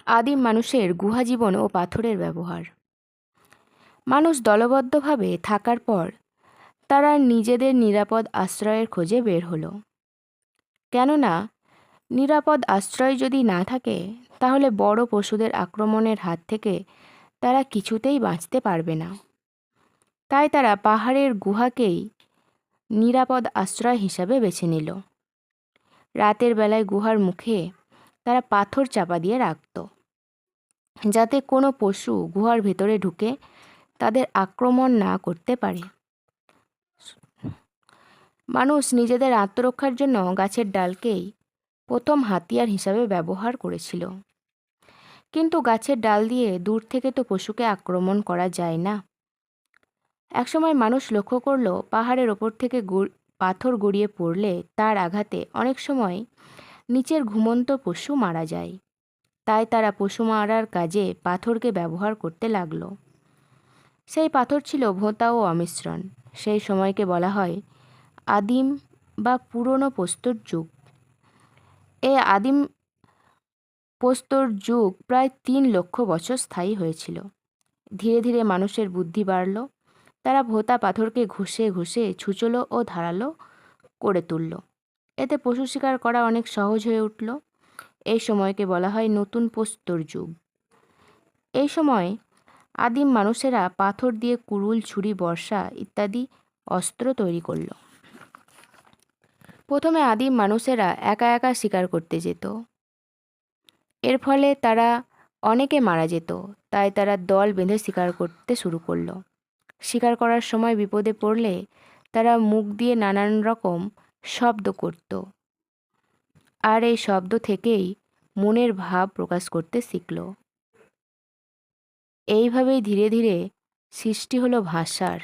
আদিম মানুষের গুহা জীবন ও পাথরের ব্যবহার। মানুষ দলবদ্ধভাবে থাকার পর তারা নিজেদের নিরাপদ আশ্রয়ের খোঁজে বের হলো। কেননা নিরাপদ আশ্রয় যদি না থাকে তাহলে বড় পশুদের আক্রমণের হাত থেকে তারা কিছুতেই বাঁচতে পারবে না। তাই তারা পাহাড়ের গুহাকেই নিরাপদ আশ্রয় হিসাবে বেছে নিল। রাতের বেলায় গুহার মুখে তারা পাথর চাপা দিয়ে রাখত, যাতে কোনো পশু গুহার ভেতরে ঢুকে তাদের আক্রমণ না করতে পারে। মানুষ নিজেদের আত্মরক্ষার জন্য গাছের ডালকেই প্রথম হাতিয়ার হিসাবে ব্যবহার করেছিল। কিন্তু গাছের ডাল দিয়ে দূর থেকে তো পশুকে আক্রমণ করা যায় না। একসময় মানুষ লক্ষ্য করলো পাহাড়ের ওপর থেকে পাথর গড়িয়ে পড়লে তার আঘাতে অনেক সময় নিচের ঘুমন্ত পশু মারা যায়। তাই তারা পশু মারার কাজে পাথরকে ব্যবহার করতে লাগলো। সেই পাথর ছিল ভোঁতা ও অমিশ্রণ। সেই সময়কে বলা হয় আদিম বা পুরনো প্রস্তর যুগ। এই আদিম প্রস্তর যুগ প্রায় 3 লক্ষ বছর স্থায়ী হয়েছিল। ধীরে ধীরে মানুষের বুদ্ধি বাড়ল। তারা ভোঁতা পাথরকে ঘষে ঘষে ছুচলো ও ধারালো করে তুলল। এতে পশু শিকার করা অনেক সহজ হয়ে উঠল। এই সময়কে বলা হয় নতুন প্রস্তর যুগ। এই সময় আদিম মানুষেরা পাথর দিয়ে কুড়ুল, ছুরি, বর্শা ইত্যাদি অস্ত্র তৈরি করল। প্রথমে আদিম মানুষেরা একা একা শিকার করতে যেত। এর ফলে তারা অনেকে মারা যেত। তাই তারা দল বেঁধে শিকার করতে শুরু করলো। শিকার করার সময় বিপদে পড়লে তারা মুখ দিয়ে নানান রকম শব্দ করত, আর এই শব্দ থেকেই মনের ভাব প্রকাশ করতে শিখল। এইভাবেই ধীরে ধীরে সৃষ্টি হলো ভাষার।